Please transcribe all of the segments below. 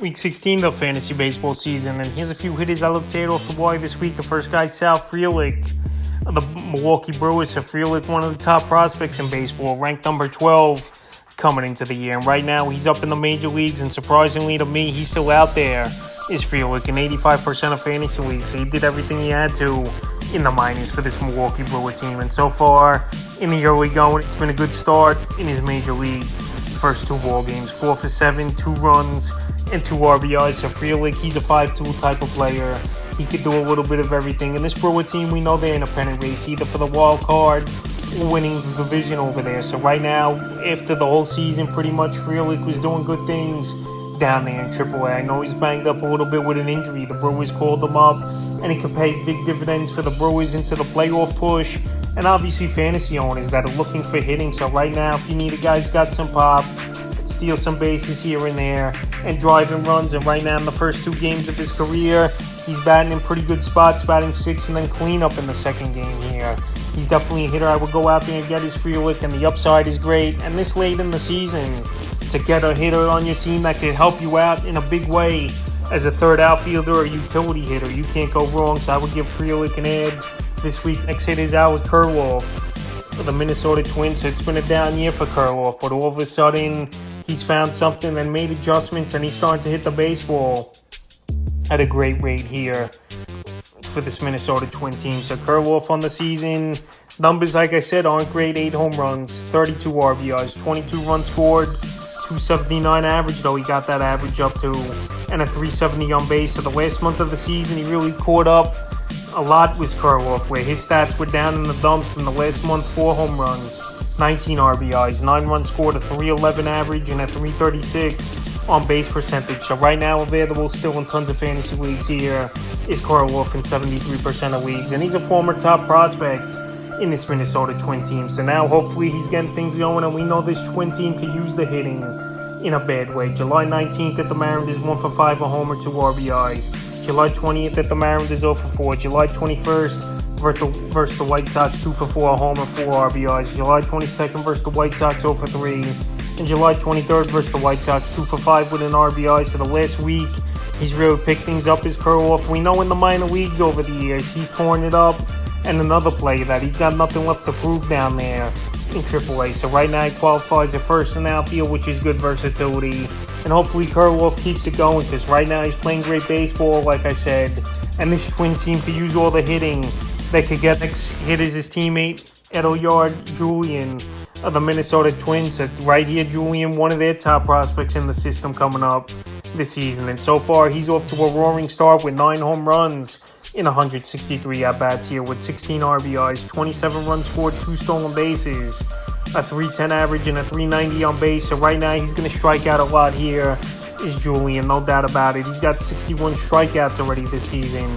Week 16 of fantasy baseball season, and here's a few hitters I looked at off the wire this week. The first guy, Sal Frelick of the Milwaukee Brewers. So Frelick, one of the top prospects in baseball, ranked number 12 coming into the year. And right now, he's up in the major leagues, and surprisingly to me, he's still out there, is Frelick in 85% of fantasy leagues. So he did everything he had to in the minors for this Milwaukee Brewer team. And so far, in the early going, it's been a good start in his major league first two ball games. 4 for 7, 2 runs, and 2 RBIs. So Frelick, he's a 5-tool type of player. He could do a little bit of everything. And this Brewer team, we know they're in a pennant race, either for the wild card or winning the division over there. So right now, after the whole season, pretty much Frelick was doing good things down there in AAA. I know he's banged up a little bit with an injury. The Brewers called him up, and he could pay big dividends for the Brewers into the playoff push. And obviously fantasy owners that are looking for hitting. So right now, if you need a guy who's got some pop, could steal some bases here and there, and drive in runs. And right now, in the first 2 games of his career, he's batting in pretty good spots, batting 6 and then clean up in the second game here. He's definitely a hitter. I would go out there and get his Frelick, and the upside is great. And this late in the season, to get a hitter on your team that can help you out in a big way as a third outfielder or utility hitter, you can't go wrong. So I would give Frelick an edge this week. Next hit is Albert Kirilloff for the Minnesota Twins. It's been a down year for Kirilloff, but all of a sudden, he's found something and made adjustments, and he's starting to hit the baseball at a great rate here for this Minnesota Twin team. So Kirilloff on the season, numbers, like I said, aren't great. 8 home runs, 32 RBIs, 22 runs scored, 279 average, though he got that average up to, and a 370 on base. So the last month of the season, he really caught up a lot with Kirilloff, where his stats were down in the dumps in the last month. 4 home runs, 19 RBIs, 9 runs scored, a 311 average, and a 336 on base percentage. So right now available still in tons of fantasy leagues here is Kirilloff in 73% of leagues. And he's a former top prospect in this Minnesota Twin team. So now hopefully he's getting things going, and we know this Twin team could use the hitting in a bad way. July 19th at the Mariners, 1 for 5, a homer, 2 RBIs. July 20th at the Mariners, 0 for 4. July 21st versus the White Sox, 2 for 4, a homer, 4 RBIs. July 22nd versus the White Sox, 0 for 3. And July 23rd versus the White Sox, 2 for 5 with an RBI. So the last week, he's really picked things up his Kirilloff. We know in the minor leagues over the years, he's torn it up. And another player that he's got nothing left to prove down there in AAA. So right now he qualifies at first and outfield, which is good versatility. And hopefully Kirilloff keeps it going, because right now he's playing great baseball, like I said. And this Twin team could use all the hitting they could get. Next hit is his teammate, Edoyard Julian of the Minnesota Twins. Right here, Julian, one of their top prospects in the system coming up this season. And so far, he's off to a roaring start with 9 home runs in 163 at-bats here with 16 RBIs, 27 runs scored, 2 stolen bases, a 310 average, and a 390 on base. So right now, he's going to strike out a lot here, is Julian, no doubt about it. He's got 61 strikeouts already this season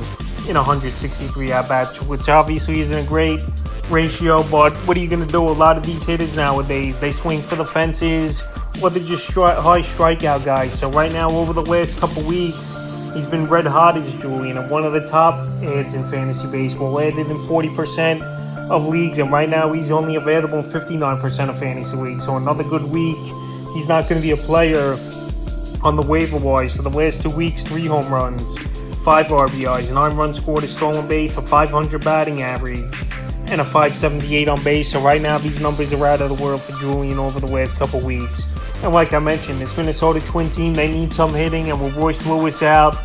in 163 at-bats, which obviously isn't a great ratio, but what are you going to do? A lot of these hitters nowadays, they swing for the fences, or they're just high strikeout guys. So right now, over the last couple weeks, he's been red hot as Julian, and one of the top ads in fantasy baseball, added in 40% of leagues, and right now he's only available in 59% of fantasy leagues. So another good week. He's not going to be a player on the waiver wire. So the last 2 weeks, 3 home runs, 5 RBIs, 9 runs scored, a stolen base, a 500 batting average, and a 578 on base. So right now, these numbers are out of the world for Julian over the last couple weeks. And like I mentioned, this Minnesota Twin team, they need some hitting. And with Royce Lewis out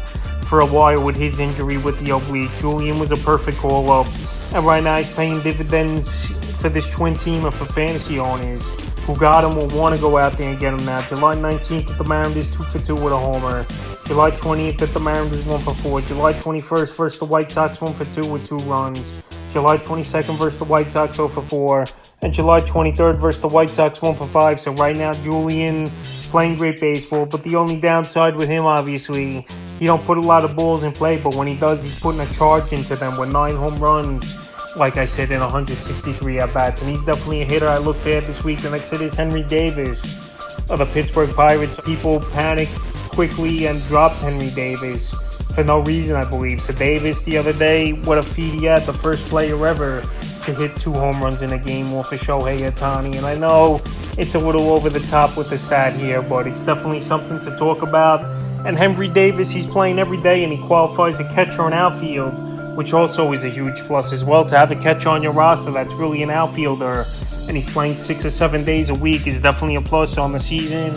for a while with his injury with the oblique, Julian was a perfect call-up. And right now, he's paying dividends for this Twin team and for fantasy owners who got him will want to go out there and get him now. July 19th at the Mariners, 2 for 2 with a homer. July 20th at the Mariners, 1 for 4. July 21st versus the White Sox, 1 for 2 with 2 runs. July 22nd versus the White Sox, 0 for 4. And July 23rd versus the White Sox, 1 for 5. So right now, Julian playing great baseball. But the only downside with him, obviously, he don't put a lot of balls in play. But when he does, he's putting a charge into them with 9 home runs, like I said, in 163 at-bats. And he's definitely a hitter I looked at this week. The next hit is Henry Davis of the Pittsburgh Pirates. People panicked quickly and dropped Henry Davis for no reason, I believe. So Davis, the other day, what a feat he had, the first player ever to hit 2 home runs in a game off of Shohei Ohtani. And I know it's a little over the top with the stat here, but it's definitely something to talk about. And Henry Davis, he's playing every day and he qualifies a catcher on outfield, which also is a huge plus as well. To have a catcher on your roster that's really an outfielder and he's playing 6 or 7 days a week is definitely a plus on the season.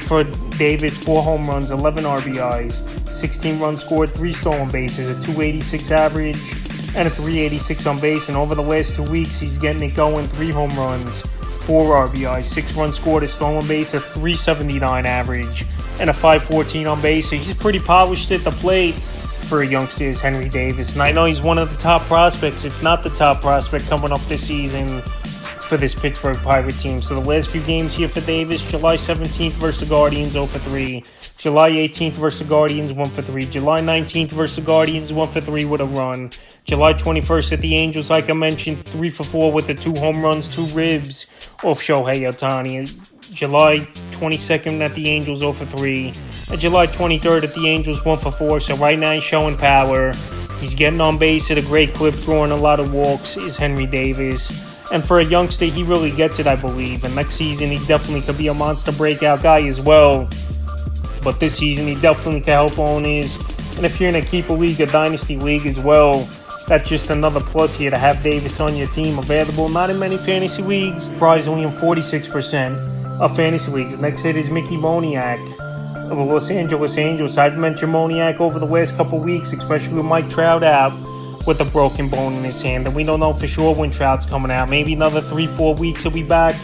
For Davis, 4 home runs, 11 RBIs, 16 runs scored, 3 stolen bases, a 286 average, and a 386 on base. And over the last 2 weeks, he's getting it going. 3 home runs, 4 RBIs, 6 runs scored, a stolen base, a 379 average, and a 514 on base. So he's pretty polished at the plate for a youngster as Henry Davis. And I know he's one of the top prospects, if not the top prospect, coming up this season for this Pittsburgh Pirate team. So the last few games here for Davis: July 17th versus the Guardians, 0 for 3. July 18th versus the Guardians, 1 for 3. July 19th versus the Guardians, 1 for 3 with a run. July 21st at the Angels, like I mentioned, 3 for 4 with the 2 home runs, 2 ribs off Shohei Ohtani. July 22nd at the Angels, 0 for 3. And July 23rd at the Angels, 1 for 4. So right now he's showing power. He's getting on base at a great clip, drawing a lot of walks, is Henry Davis. And for a youngster, he really gets it, I believe. And next season, he definitely could be a monster breakout guy as well. But this season, he definitely can help owners. And if you're in a keeper league, a dynasty league as well, that's just another plus here to have Davis on your team. Available not in many fantasy leagues, surprisingly in 46% of fantasy leagues. Next hit is Mickey Moniak of the Los Angeles Angels. I've mentioned Moniak over the last couple weeks, especially with Mike Trout out with a broken bone in his hand. And we don't know for sure when Trout's coming out. Maybe another 3-4 weeks he'll be back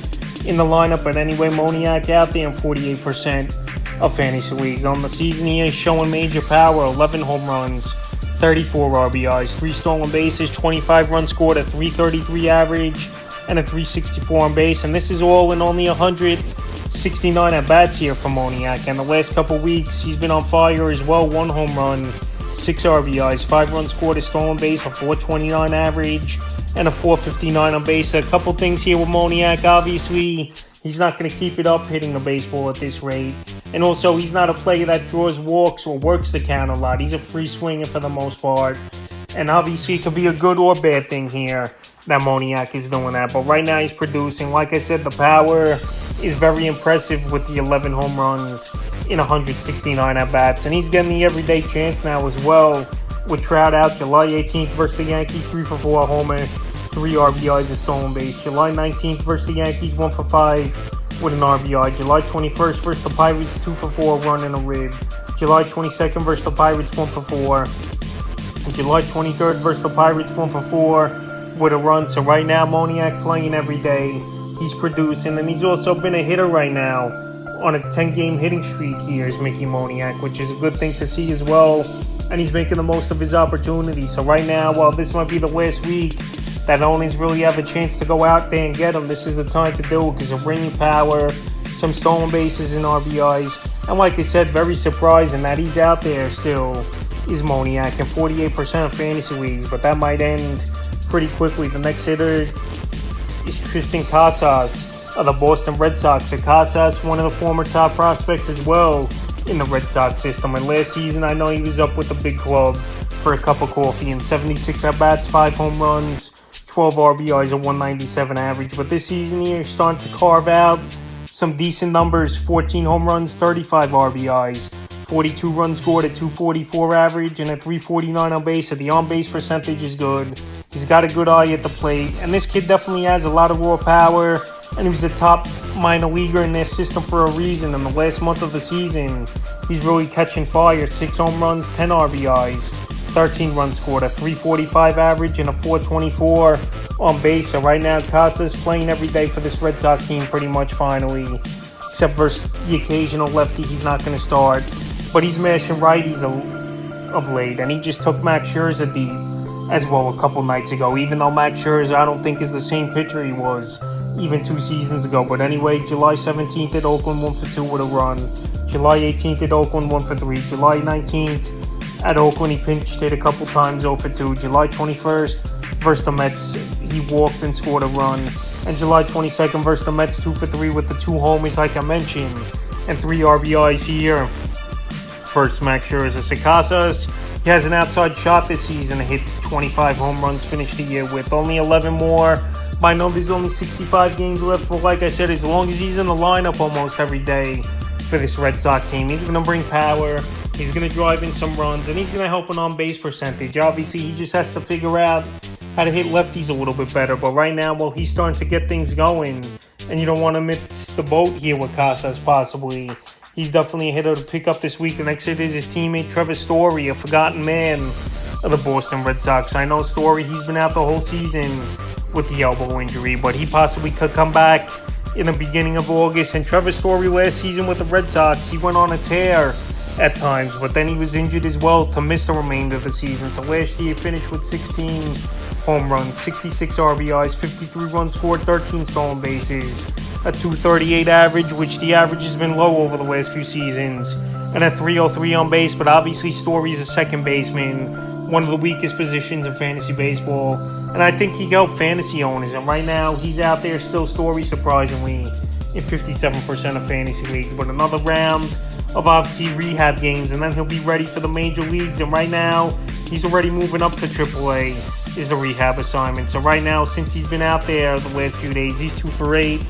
in the lineup. But anyway, Moniak out there in 48% of fantasy leagues. On the season, he is showing major power: 11 home runs, 34 RBIs, 3 stolen bases, 25 runs scored, a 333 average, and a 364 on base. And this is all in only 169 at-bats here for Moniak. And the last couple weeks, he's been on fire as well. 1 home run, 6 RBIs, 5 runs scored, a stolen base, a 429 average, and a 459 on base. A couple things here with Moniak. Obviously, he's not going to keep it up hitting the baseball at this rate. And also, he's not a player that draws walks or works the count a lot. He's a free swinger for the most part. And obviously, it could be a good or bad thing here that Moniak is doing that. But right now, he's producing. Like I said, the power is very impressive with the 11 home runs in 169 at-bats. And he's getting the everyday chance now as well. With Trout out, July 18th versus the Yankees, 3 for 4 homer, 3 RBIs, a stolen base. July 19th versus the Yankees, 1 for 5 with an RBI. July 21st versus the Pirates, 2 for 4, run and a rib. July 22nd versus the Pirates, 1 for 4. And July 23rd versus the Pirates, 1 for 4 with a run. So right now, Moniak playing every day. He's producing, and he's also been a hitter right now on a 10-game hitting streak here is Mickey Moniak, which is a good thing to see as well. And he's making the most of his opportunity. So right now, while this might be the last week that owners really have a chance to go out there and get him, this is the time to do it because of ringing power, some stolen bases and RBIs. And like I said, very surprising that he's out there still is Moniak in 48% of fantasy leagues. But that might end pretty quickly. The next hitter is Triston Casas of the Boston Red Sox. So Casas, one of the former top prospects as well in the Red Sox system. And last season, I know he was up with the big club for a cup of coffee in 76 at-bats, 5 home runs, 12 RBIs, a 197 average. But this season here, he's starting to carve out some decent numbers: 14 home runs, 35 RBIs, 42 runs scored, a 244 average, and a 349 on base. So the on-base percentage is good. He's got a good eye at the plate. And this kid definitely has a lot of raw power. And he was the top minor leaguer in their system for a reason. In the last month of the season, he's really catching fire. 6 home runs, 10 RBIs, 13 runs scored, a 345 average, and a 424 on base. So right now, Casas playing every day for this Red Sox team pretty much finally. Except versus the occasional lefty, he's not going to start. But he's mashing righties of late. And he just took Max Scherzer deep as well a couple nights ago. Even though Max Scherzer, I don't think, is the same pitcher he was even 2 seasons ago. But anyway, July 17th at Oakland, 1 for 2 with a run. July 18th at Oakland, 1 for 3. July 19th at Oakland, he pinch hit a couple times, 0 for 2. July 21st versus the Mets, he walked and scored a run. And July 22nd versus the Mets, 2 for 3 with the 2 homies like I mentioned, and 3 RBIs here. First, Max Scherzer. Casas, he has an outside shot this season to hit 25 home runs, finished the year with only 11 more. I know there's only 65 games left, but like I said, as long as he's in the lineup almost every day for this Red Sox team. He's going to bring power. He's going to drive in some runs, and he's going to help an on-base percentage. Obviously, he just has to figure out how to hit lefties a little bit better. But right now, well, he's starting to get things going, and you don't want to miss the boat here with Casas possibly. He's definitely a hitter to pick up this week. The next hit is his teammate Trevor Story, a forgotten man of the Boston Red Sox. I know Story, he's been out the whole season with the elbow injury, but he possibly could come back in the beginning of August. And Trevor Story last season with the Red Sox, he went on a tear at times, but then he was injured as well to miss the remainder of the season. So last year he finished with 16 home runs, 66 RBIs, 53 runs scored, 13 stolen bases, a .238 average, which the average has been low over the last few seasons, and a .303 on base. But obviously Story's a second baseman, one of the weakest positions in fantasy baseball, and I think he helped fantasy owners. And right now he's out there still, Story, surprisingly, in 57% of fantasy leagues. But another round of obviously rehab games, and then he'll be ready for the major leagues. And right now he's already moving up to AAA is the rehab assignment. So right now, since he's been out there the last few days, he's 2 for 8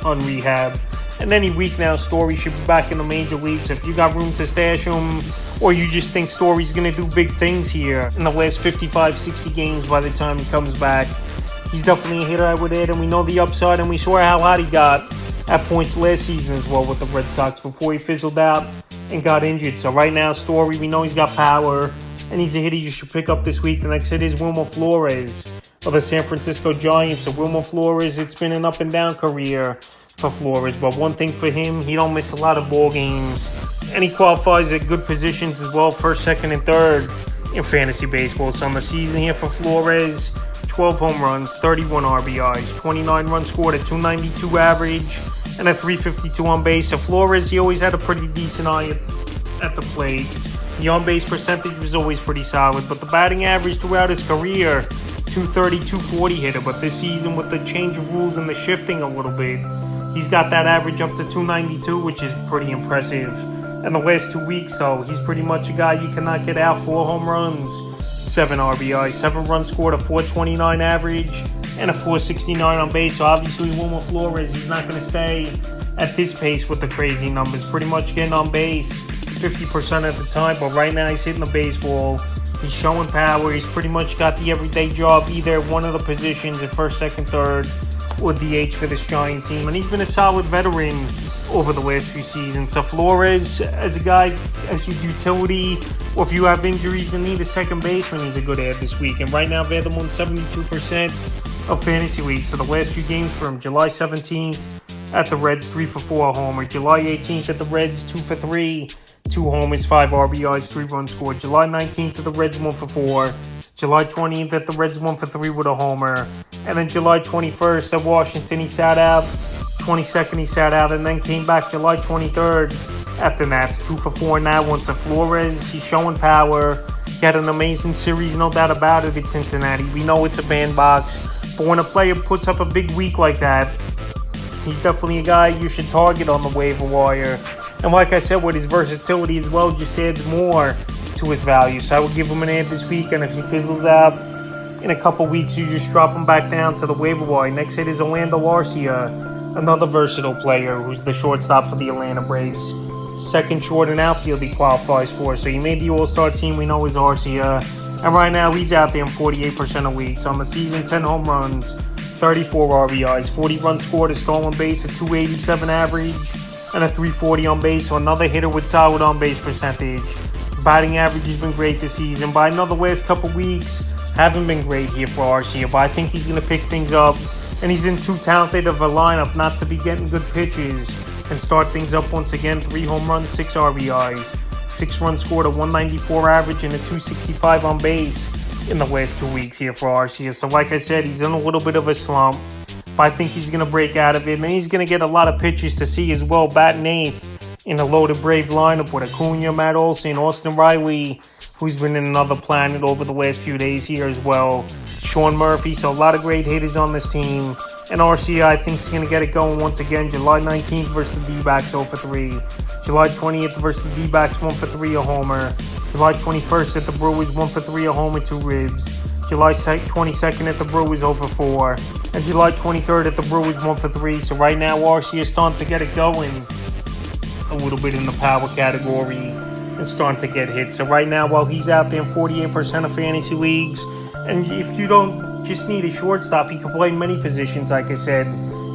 on rehab. And any week now, Story should be back in the major leagues. If you got room to stash him, or you just think Story's going to do big things here in the last 55, 60 games by the time he comes back, he's definitely a hitter I would add. And we know the upside, and we saw how hot he got at points last season as well with the Red Sox before he fizzled out and got injured. So right now, Story, we know he's got power, and he's a hitter you should pick up this week. The next hit is Wilmer Flores of the San Francisco Giants. So Wilmer Flores, it's been an up and down career for Flores, but one thing for him, he don't miss a lot of ball games, and he qualifies at good positions as well, first, second, and third in fantasy baseball. So on the season here for Flores, 12 home runs, 31 RBIs, 29 runs scored, a .292 average, and a .352 on base. So Flores, he always had a pretty decent eye at the plate. The on-base percentage was always pretty solid, but the batting average throughout his career, .230, .240 hitter. But this season, with the change of rules and the shifting a little bit, he's got that average up to .292, which is pretty impressive. And the last 2 weeks, though, he's pretty much a guy you cannot get out. 4 home runs, 7 RBIs, 7 runs scored, a .429 average, and a .469 on base. So obviously, Wilmer Flores, he's not going to stay at this pace with the crazy numbers. Pretty much getting on base 50% of the time, but right now he's hitting the baseball. He's showing power. He's pretty much got the everyday job, either one of the positions at first, second, third, or DH for this Giant team. And he's been a solid veteran over the last few seasons. So Flores, as a guy, as your utility, or if you have injuries and need a second baseman, he's a good add this week. And right now, available in 72% of fantasy leagues. So the last few games for him, July 17th at the Reds, 3 for 4 homer. July 18th at the Reds, 2 for 3, 2 homers, 5 RBIs, 3 runs scored. July 19th at the Reds, 1 for 4. July 20th at the Reds, 1 for 3 with a homer. And then July 21st at Washington, he sat out. 22nd, he sat out, and then came back July 23rd at the Nats, 2 for 4 in that one. So Flores, he's showing power. He had an amazing series, no doubt about it, at Cincinnati. We know it's a bandbox, but when a player puts up a big week like that, he's definitely a guy you should target on the waiver wire. And like I said, with his versatility as well, just adds more to his value. So I would give him an ad this week, and if he fizzles out in a couple weeks, you just drop him back down to the waiver wire. Next hit is Orlando Arcia, another versatile player who's the shortstop for the Atlanta Braves. Second short and outfield he qualifies for. So he made the All-Star team, we know is Arcia. And right now he's out there in 48% of leagues. On the season, 10 home runs, 34 RBIs, 40 runs scored, a stolen base, a .287 average, and a .340 on base. So another hitter with solid on-base percentage. Batting average has been great this season. By another last couple weeks, haven't been great here for Arcia, but I think he's going to pick things up. And he's in too talented of a lineup not to be getting good pitches and start things up once again. 3 home runs, 6 RBIs, 6 runs scored, a .194 average, and a .265 on base in the last 2 weeks here for Arcia. So like I said, he's in a little bit of a slump, but I think he's going to break out of it. And he's going to get a lot of pitches to see as well, batting 8th in the loaded Brave lineup with Acuna, Matt Olson, Austin Riley, who's been in another planet over the last few days here as well. Sean Murphy, so a lot of great hitters on this team. And Arcia, I think, is going to get it going once again. July 19th versus the D-backs, 0 for 3. July 20th versus the D-backs, 1 for 3, a homer. July 21st at the Brewers, 1 for 3, a homer, 2 ribs. July 22nd at the Brewers, 0 for 4. And July 23rd at the Brewers, 1 for 3. So right now, Arcia is starting to get it going a little bit in the power category and starting to get hit. So right now, while he's out there in 48% of fantasy leagues, and if you don't just need a shortstop, he can play many positions, like I said.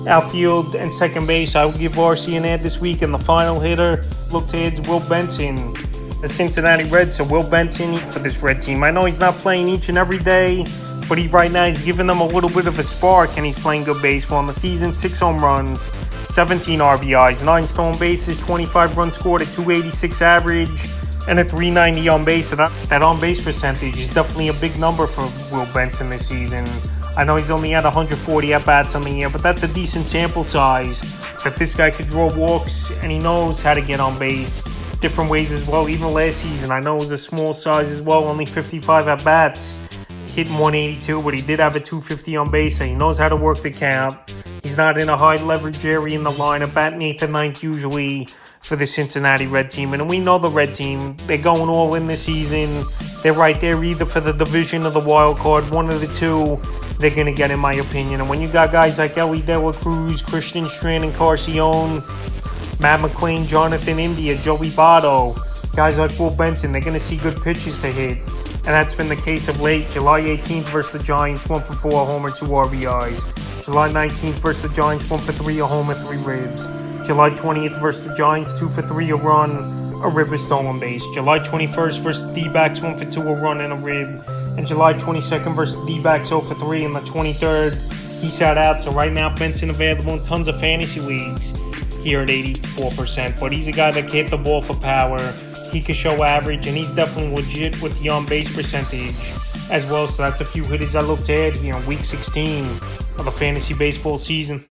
Outfield and second base, I will give RC an ad this week. And the final hitter, look to it's Will Benson, the Cincinnati Reds. So Will Benson for this Red team. I know he's not playing each and every day, but right now he's giving them a little bit of a spark, and he's playing good baseball in the season. 6 home runs, 17 RBIs, 9 stolen bases, 25 runs scored, a 286 average, and a 390 on base. So that on base percentage is definitely a big number for Will Benson this season. I know he's only had 140 at-bats on the year, but that's a decent sample size that this guy could draw walks, and he knows how to get on base different ways as well. Even last season, I know it was a small size as well, only 55 at-bats, hitting 182, but he did have a 250 on base, so he knows how to work the count. He's not in a high leverage area in the lineup, batting 8th and 9th usually for the Cincinnati Red team. And we know the Red team, they're going all in this season. They're right there either for the division or the wild card, one of the two they're going to get, in my opinion. And when you got guys like Elly De La Cruz, Christian Strand, and Carcione, Matt McLean, Jonathan India, Joey Votto, guys like Will Benson, they're going to see good pitches to hit. And that's been the case of late. July 18th versus the Giants, 1 for 4, a homer, 2 RBIs. July 19th versus the Giants, 1 for 3, a homer, 3 ribs. July 20th versus the Giants, 2 for 3, a run, a rib, a stolen base. July 21st versus the D-backs, 1 for 2, a run, and a rib. And July 22nd versus the D-backs, 0 for 3, and the 23rd, he sat out. So right now, Benson available in tons of fantasy leagues here at 84%. But he's a guy that can hit the ball for power. He can show average, and he's definitely legit with the on-base percentage as well. So that's a few hitters I look to add here in Week 16 of the fantasy baseball season.